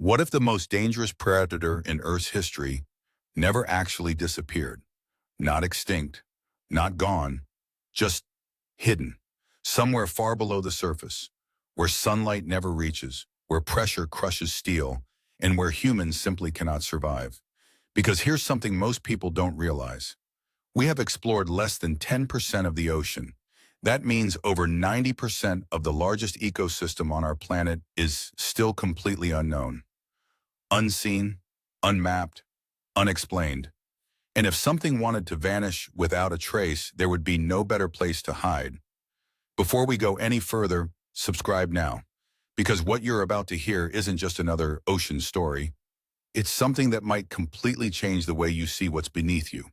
What if the most dangerous predator in Earth's history never actually disappeared? Not extinct, not gone, just hidden, somewhere far below the surface, where sunlight never reaches, where pressure crushes steel, and where humans simply cannot survive. Because here's something most people don't realize. We have explored less than 10% of the ocean. That means over 90% of the largest ecosystem on our planet is still completely unknown. Unseen, unmapped, unexplained. And if something wanted to vanish without a trace, there would be no better place to hide. Before we go any further, subscribe now, because what you're about to hear isn't just another ocean story. It's something that might completely change the way you see what's beneath you.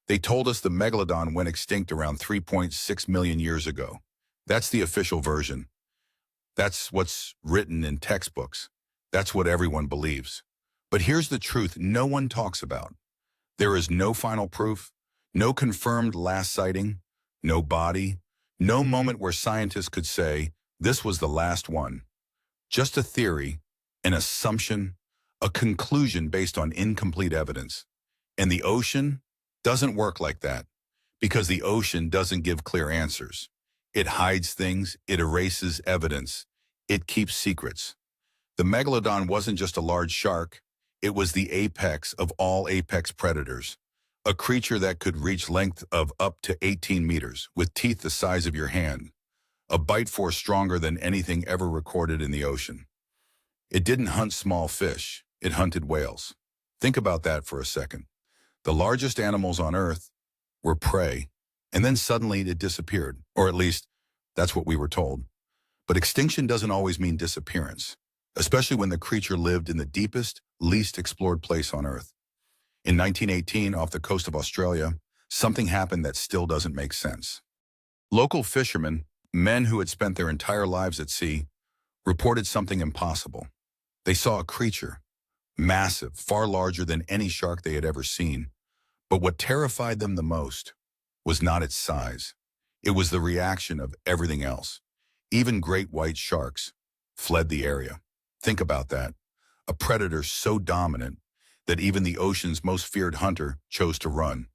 They told us the Megalodon went extinct around 3.6 million years ago. That's the official version. That's what's written in textbooks. That's what everyone believes. But here's the truth no one talks about. There is no final proof, no confirmed last sighting, no body, no moment where scientists could say, this was the last one. Just a theory, an assumption, a conclusion based on incomplete evidence. And the ocean doesn't work like that, because the ocean doesn't give clear answers. It hides things, it erases evidence, it keeps secrets. The Megalodon wasn't just a large shark, it was the apex of all apex predators, a creature that could reach length of up to 18 meters, with teeth the size of your hand, a bite force stronger than anything ever recorded in the ocean. It didn't hunt small fish, it hunted whales. Think about that for a second. The largest animals on Earth were prey, and then suddenly it disappeared, or at least that's what we were told. But extinction doesn't always mean disappearance, especially when the creature lived in the deepest, least explored place on Earth. In 1918, off the coast of Australia, something happened that still doesn't make sense. Local fishermen, men who had spent their entire lives at sea, reported something impossible. They saw a creature, massive, far larger than any shark they had ever seen. But what terrified them the most was not its size. It was the reaction of everything else. Even great white sharks fled the area. Think about that. A predator so dominant that even the ocean's most feared hunter chose to run.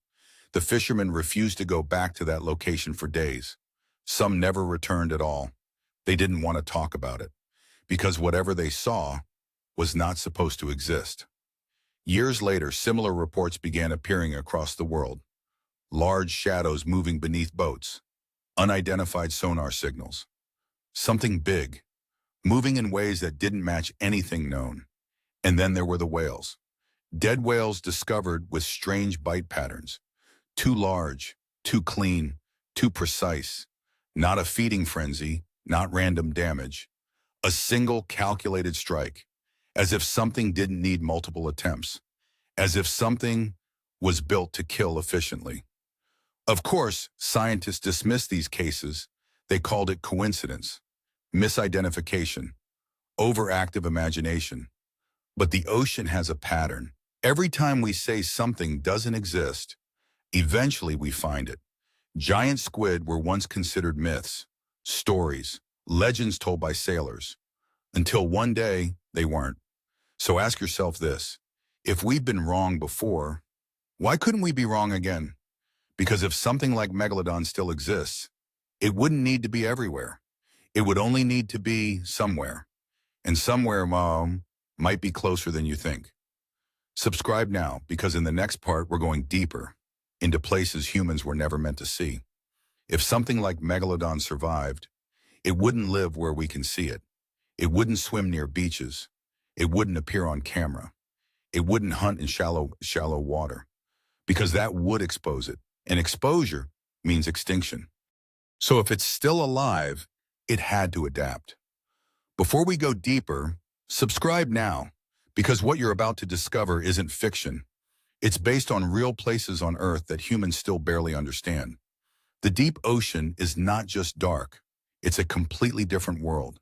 The fishermen refused to go back to that location for days. Some never returned at all. They didn't want to talk about it, because whatever they saw was not supposed to exist. Years later, similar reports began appearing across the world. Large shadows moving beneath boats, unidentified sonar signals. Something big, moving in ways that didn't match anything known. And then there were the whales. Dead whales discovered with strange bite patterns. Too large, too clean, too precise. Not a feeding frenzy, not random damage. A single calculated strike, as if something didn't need multiple attempts. As if something was built to kill efficiently. Of course, scientists dismissed these cases. They called it coincidence, misidentification, overactive imagination. But the ocean has a pattern. Every time we say something doesn't exist, eventually we find it. Giant squid were once considered myths, stories, legends told by sailors, until one day they weren't. So ask yourself this, if we've been wrong before, why couldn't we be wrong again? Because if something like Megalodon still exists, it wouldn't need to be everywhere. It would only need to be somewhere. And somewhere, might be closer than you think. Subscribe now, because in the next part, we're going deeper into places humans were never meant to see. If something like Megalodon survived, it wouldn't live where we can see it. It wouldn't swim near beaches. It wouldn't appear on camera. It wouldn't hunt in shallow water, because that would expose it. And exposure means extinction. So if it's still alive, it had to adapt. Before we go deeper, subscribe now, because what you're about to discover isn't fiction. It's based on real places on Earth that humans still barely understand. The deep ocean is not just dark. It's a completely different world.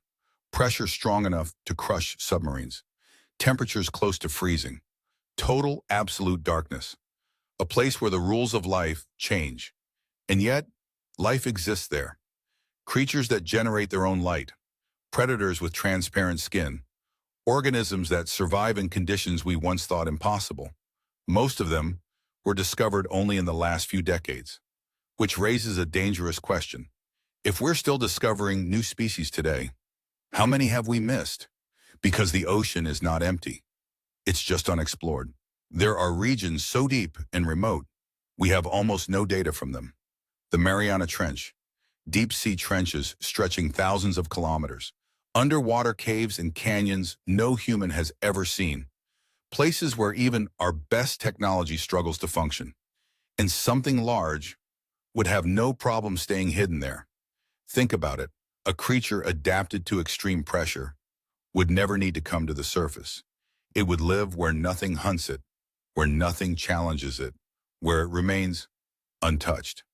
Pressure strong enough to crush submarines. Temperatures close to freezing. Total, absolute darkness. A place where the rules of life change. And yet, life exists there. Creatures that generate their own light. Predators with transparent skin. organisms that survive in conditions we once thought impossible. Most of them were discovered only in the last few decades, which raises a dangerous question. If we're still discovering new species today, how many have we missed? Because the ocean is not empty. It's just unexplored. There are regions so deep and remote, we have almost no data from them. The Mariana Trench, deep-sea trenches stretching thousands of kilometers, underwater caves and canyons no human has ever seen, places where even our best technology struggles to function. And something large would have no problem staying hidden there. Think about it. A creature adapted to extreme pressure would never need to come to the surface. It would live where nothing hunts it, where nothing challenges it, where it remains untouched.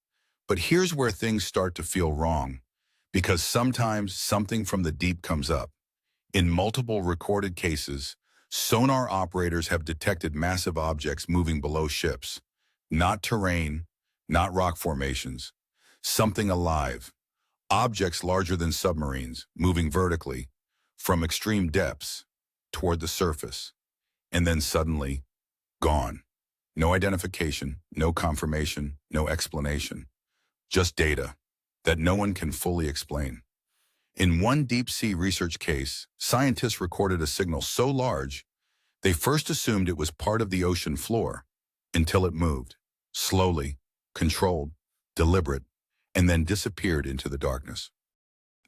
But here's where things start to feel wrong, because sometimes something from the deep comes up. In multiple recorded cases, sonar operators have detected massive objects moving below ships. Not terrain, not rock formations. Something alive. Objects larger than submarines, moving vertically, from extreme depths toward the surface. And then suddenly, gone. No identification, no confirmation, no explanation. Just data that no one can fully explain. In one deep-sea research case, scientists recorded a signal so large, they first assumed it was part of the ocean floor until it moved, slowly, controlled, deliberate, and then disappeared into the darkness.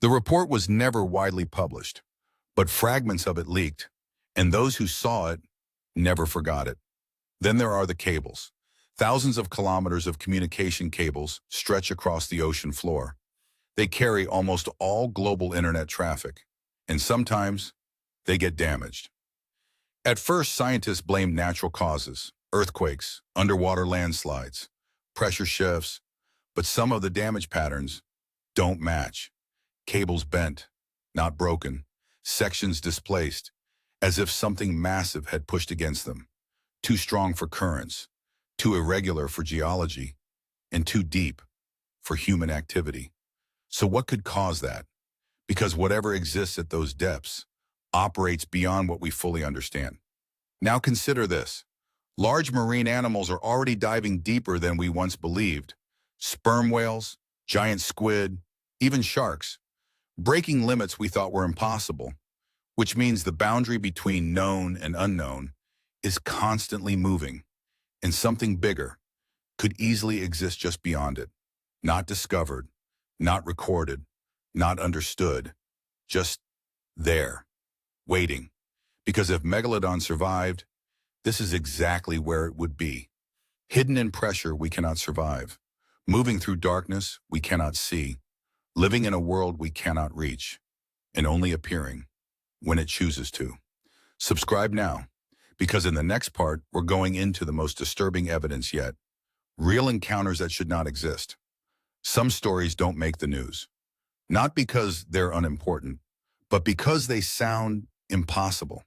The report was never widely published, but fragments of it leaked, and those who saw it never forgot it. Then there are the cables. Thousands of kilometers of communication cables stretch across the ocean floor. They carry almost all global internet traffic, and sometimes they get damaged. At first, scientists blamed natural causes, earthquakes, underwater landslides, pressure shifts, but some of the damage patterns don't match. Cables bent, not broken, sections displaced, as if something massive had pushed against them. Too strong for currents, too irregular for geology, and too deep for human activity. So what could cause that? Because whatever exists at those depths operates beyond what we fully understand. Now consider this. Large marine animals are already diving deeper than we once believed. Sperm whales, giant squid, even sharks. Breaking limits we thought were impossible, which means the boundary between known and unknown is constantly moving, and something bigger could easily exist just beyond it. Not discovered, not recorded, not understood, just there, waiting. Because if Megalodon survived, this is exactly where it would be. Hidden in pressure we cannot survive. Moving through darkness we cannot see. Living in a world we cannot reach. And only appearing when it chooses to. Subscribe now, because in the next part, we're going into the most disturbing evidence yet. Real encounters that should not exist. Some stories don't make the news. Not because they're unimportant, but because they sound impossible.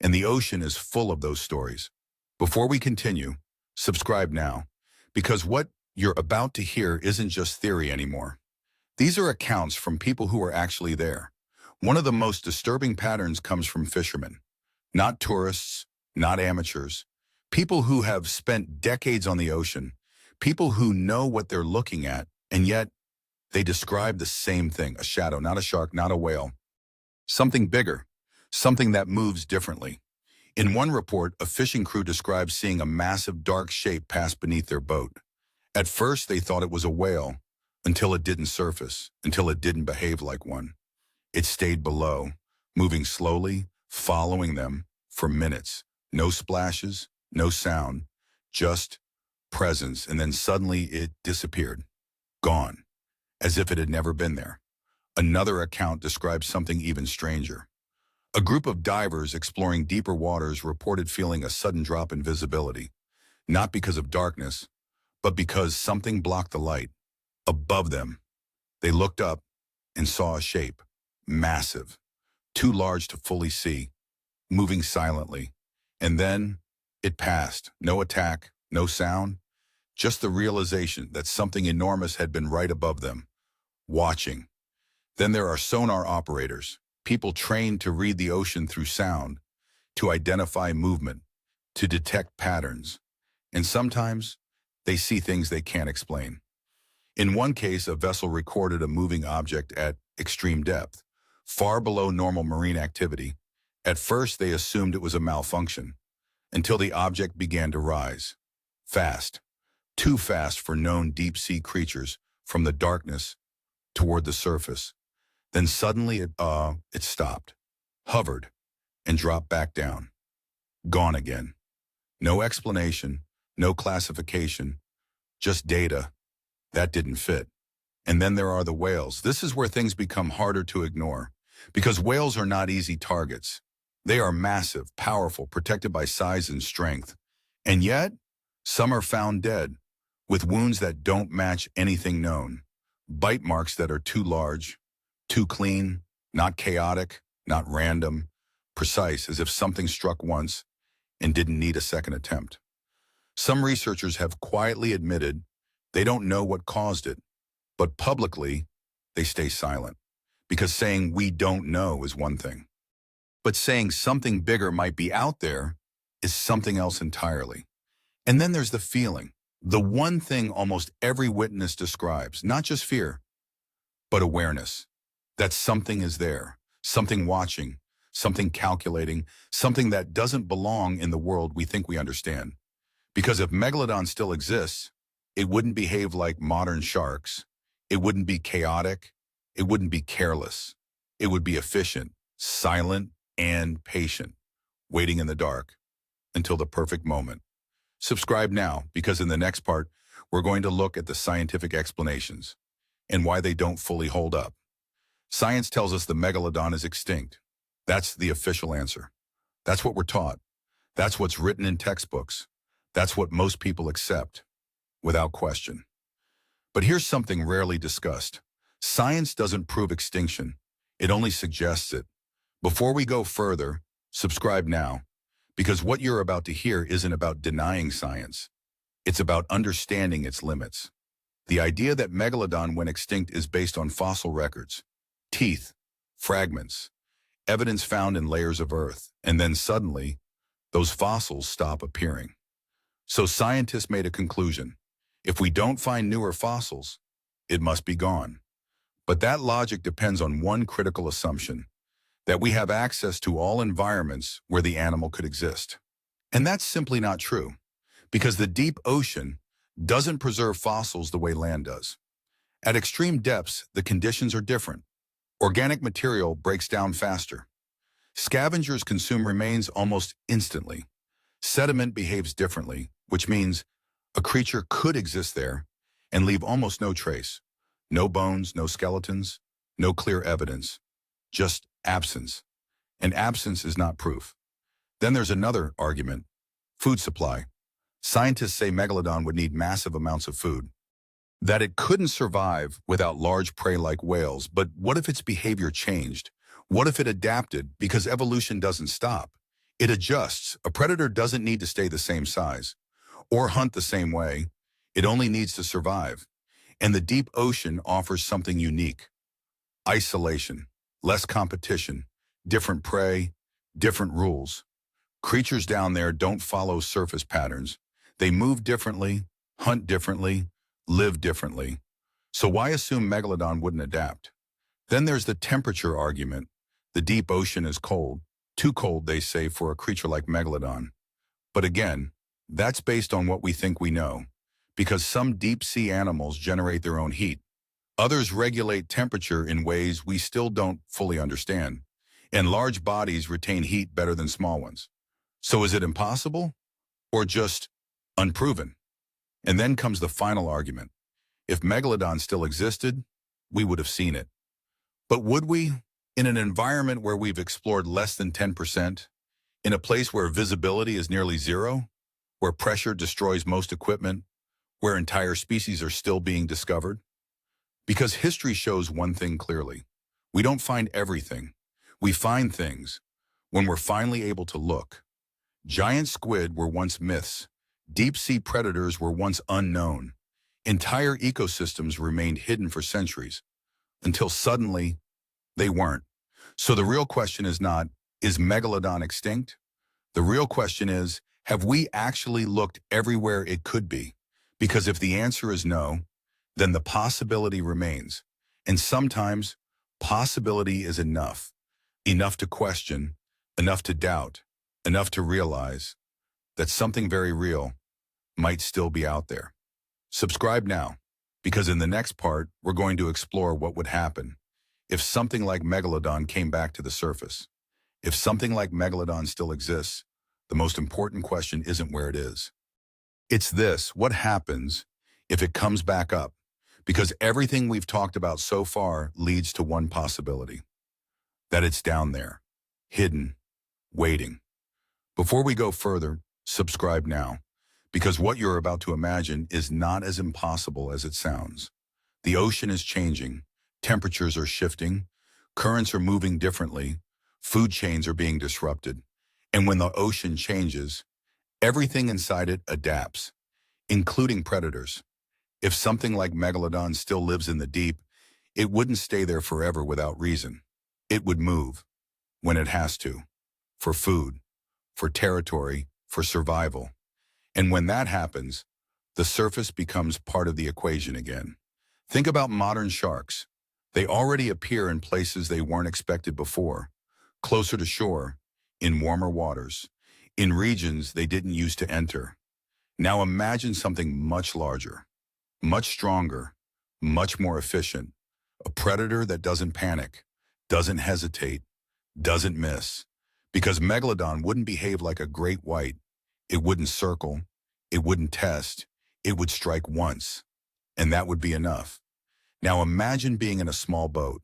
And the ocean is full of those stories. Before we continue, subscribe now, because what you're about to hear isn't just theory anymore. These are accounts from people who were actually there. One of the most disturbing patterns comes from fishermen. Not tourists, not amateurs. People who have spent decades on the ocean. People who know what they're looking at, and yet they describe the same thing. A shadow, not a shark, not a whale. Something bigger. Something that moves differently. In one report, a fishing crew described seeing a massive dark shape pass beneath their boat. At first, they thought it was a whale, until it didn't surface, until it didn't behave like one. It stayed below, moving slowly, following them for minutes. No splashes, no sound, just presence, and then suddenly it disappeared. Gone, as if it had never been there. Another account describes something even stranger. A group of divers exploring deeper waters reported feeling a sudden drop in visibility, not because of darkness, but because something blocked the light. Above them, they looked up and saw a shape, massive, too large to fully see, moving silently. And then it passed. No attack, no sound, just the realization that something enormous had been right above them, watching. Then there are sonar operators, people trained to read the ocean through sound, to identify movement, to detect patterns. And sometimes they see things they can't explain. In one case, a vessel recorded a moving object at extreme depth, far below normal marine activity. At first, they assumed it was a malfunction, until the object began to rise. Fast. Too fast for known deep-sea creatures, from the darkness toward the surface. Then suddenly it stopped, hovered, and dropped back down. Gone again. No explanation, no classification, just data. That didn't fit. And then there are the whales. This is where things become harder to ignore, because whales are not easy targets. They are massive, powerful, protected by size and strength. And yet, some are found dead, with wounds that don't match anything known, bite marks that are too large, too clean, not chaotic, not random, precise, as if something struck once and didn't need a second attempt. Some researchers have quietly admitted they don't know what caused it, but publicly, they stay silent, because saying we don't know is one thing. But saying something bigger might be out there is something else entirely. And then there's the feeling, the one thing almost every witness describes, not just fear, but awareness, that something is there, something watching, something calculating, something that doesn't belong in the world we think we understand. Because if Megalodon still exists, it wouldn't behave like modern sharks. It wouldn't be chaotic. It wouldn't be careless. It would be efficient, silent, and patient, waiting in the dark until the perfect moment. Subscribe now, because in the next part, we're going to look at the scientific explanations and why they don't fully hold up. Science tells us the Megalodon is extinct. That's the official answer. That's what we're taught. That's what's written in textbooks. That's what most people accept, without question. But here's something rarely discussed. Science doesn't prove extinction. It only suggests it. Before we go further, subscribe now, because what you're about to hear isn't about denying science. It's about understanding its limits. The idea that Megalodon went extinct is based on fossil records, teeth, fragments, evidence found in layers of earth, and then suddenly, those fossils stop appearing. So scientists made a conclusion. If we don't find newer fossils, it must be gone. But that logic depends on one critical assumption, that we have access to all environments where the animal could exist. And that's simply not true, because the deep ocean doesn't preserve fossils the way land does. At extreme depths, the conditions are different. Organic material breaks down faster. Scavengers consume remains almost instantly. Sediment behaves differently, which means a creature could exist there and leave almost no trace. No bones, no skeletons, no clear evidence. Just absence. And absence is not proof. Then there's another argument. Food supply. Scientists say Megalodon would need massive amounts of food. That it couldn't survive without large prey like whales, but what if its behavior changed? What if it adapted? Because evolution doesn't stop. It adjusts. A predator doesn't need to stay the same size or hunt the same way. It only needs to survive. And the deep ocean offers something unique. Isolation, less competition, different prey, different rules. Creatures down there don't follow surface patterns. They move differently, hunt differently, live differently. So why assume Megalodon wouldn't adapt? Then there's the temperature argument. The deep ocean is cold. Too cold, they say, for a creature like Megalodon. But again, that's based on what we think we know, because some deep-sea animals generate their own heat. Others regulate temperature in ways we still don't fully understand, and large bodies retain heat better than small ones. So is it impossible, or just unproven? And then comes the final argument. If Megalodon still existed, we would have seen it. But would we? In an environment where we've explored less than 10%, in a place where visibility is nearly zero, where pressure destroys most equipment, where entire species are still being discovered? Because history shows one thing clearly. We don't find everything. We find things when we're finally able to look. Giant squid were once myths. Deep-sea predators were once unknown. Entire ecosystems remained hidden for centuries, until suddenly, they weren't. So the real question is not, is Megalodon extinct? The real question is, have we actually looked everywhere it could be? Because if the answer is no, then the possibility remains. And sometimes possibility is enough. Enough to question, enough to doubt, enough to realize that something very real might still be out there. Subscribe now, because in the next part, we're going to explore what would happen if something like Megalodon came back to the surface. If something like Megalodon still exists, the most important question isn't where it is. It's this: what happens if it comes back up? Because everything we've talked about so far leads to one possibility: that it's down there, hidden, waiting. Before we go further, subscribe now, because what you're about to imagine is not as impossible as it sounds. The ocean is changing, temperatures are shifting, currents are moving differently, food chains are being disrupted. And when the ocean changes, everything inside it adapts, including predators. If something like Megalodon still lives in the deep, it wouldn't stay there forever without reason. It would move when it has to, for food, for territory, for survival. And when that happens, the surface becomes part of the equation again. Think about modern sharks. They already appear in places they weren't expected before, closer to shore, in warmer waters, in regions they didn't used to enter. Now imagine something much larger, much stronger, much more efficient. A predator that doesn't panic, doesn't hesitate, doesn't miss. Because Megalodon wouldn't behave like a great white. It wouldn't circle, it wouldn't test, it would strike once, and that would be enough. Now imagine being in a small boat,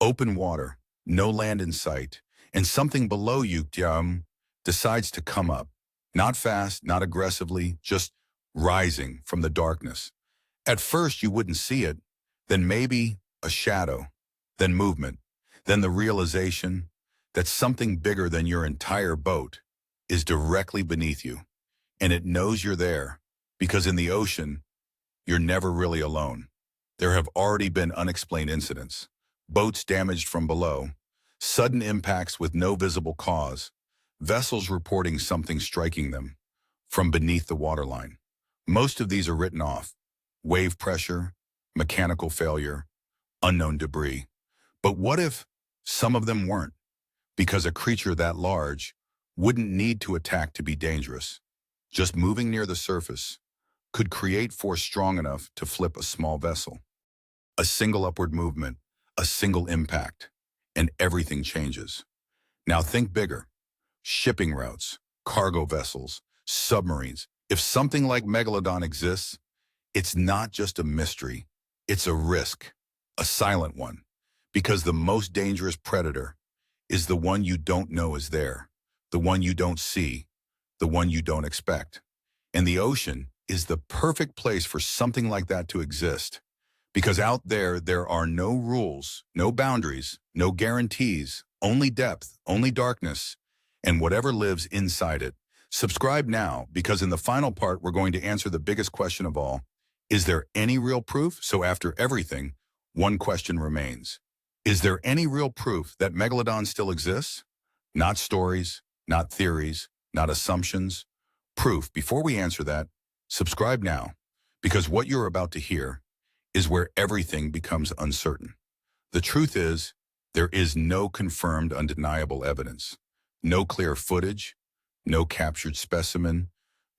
open water, no land in sight, and something below you decides to come up. Not fast, not aggressively, just rising from the darkness. At first you wouldn't see it, then maybe a shadow, then movement, then the realization that something bigger than your entire boat is directly beneath you. And it knows you're there, because in the ocean, you're never really alone. There have already been unexplained incidents, boats damaged from below, sudden impacts with no visible cause, vessels reporting something striking them from beneath the waterline. Most of these are written off: wave pressure, mechanical failure, unknown debris. But what if some of them weren't? Because a creature that large wouldn't need to attack to be dangerous. Just moving near the surface could create force strong enough to flip a small vessel. A single upward movement, a single impact, and everything changes. Now think bigger: shipping routes, cargo vessels, submarines. If something like Megalodon exists, it's not just a mystery, it's a risk, a silent one, because the most dangerous predator is the one you don't know is there, the one you don't see, the one you don't expect. And the ocean is the perfect place for something like that to exist, because out there, there are no rules, no boundaries, no guarantees, only depth, only darkness, and whatever lives inside it. Subscribe now, because in the final part, we're going to answer the biggest question of all: is there any real proof? So after everything, one question remains: is there any real proof that Megalodon still exists? Not stories, not theories, not assumptions. Proof. Before we answer that, subscribe now, because what you're about to hear is where everything becomes uncertain. The truth is, there is no confirmed, undeniable evidence, no clear footage, no captured specimen,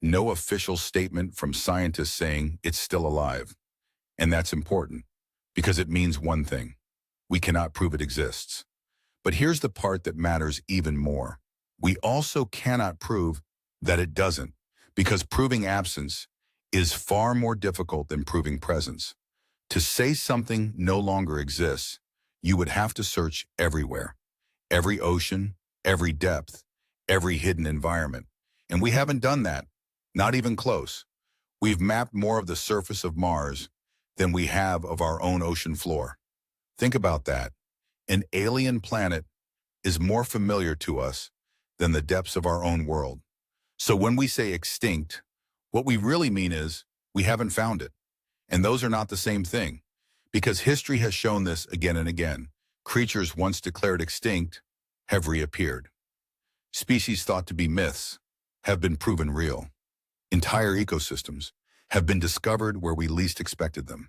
no official statement from scientists saying it's still alive. And that's important, because it means one thing: we cannot prove it exists. But here's the part that matters even more: we also cannot prove that it doesn't, because proving absence is far more difficult than proving presence. To say something no longer exists, you would have to search everywhere: every ocean, every depth, every hidden environment. And we haven't done that, not even close. We've mapped more of the surface of Mars than we have of our own ocean floor. Think about that. An alien planet is more familiar to us than the depths of our own world. So when we say extinct, what we really mean is we haven't found it. And those are not the same thing, because history has shown this again and again. Creatures once declared extinct have reappeared. Species thought to be myths have been proven real. Entire ecosystems have been discovered where we least expected them.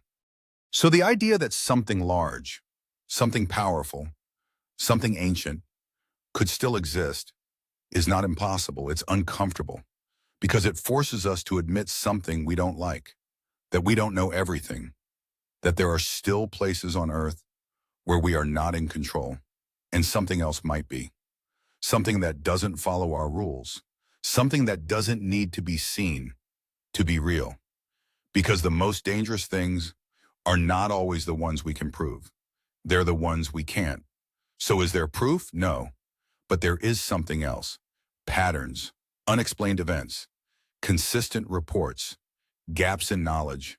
So the idea that something large, something powerful, something ancient could still exist is not impossible. It's uncomfortable because it forces us to admit something we don't like, that we don't know everything, that there are still places on Earth where we are not in control, and something else might be. Something that doesn't follow our rules, something that doesn't need to be seen to be real. Because the most dangerous things are not always the ones we can prove. They're the ones we can't. So is there proof? No. But there is something else. Patterns, unexplained events, consistent reports, gaps in knowledge.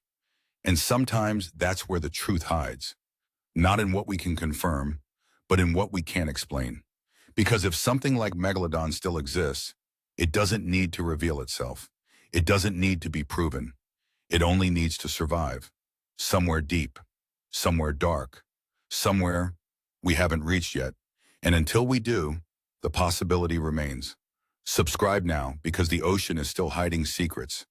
And sometimes that's where the truth hides. Not in what we can confirm, but in what we can't explain. Because if something like Megalodon still exists, it doesn't need to reveal itself. It doesn't need to be proven. It only needs to survive. Somewhere deep, somewhere dark, somewhere we haven't reached yet. And until we do, the possibility remains. Subscribe now because the ocean is still hiding secrets,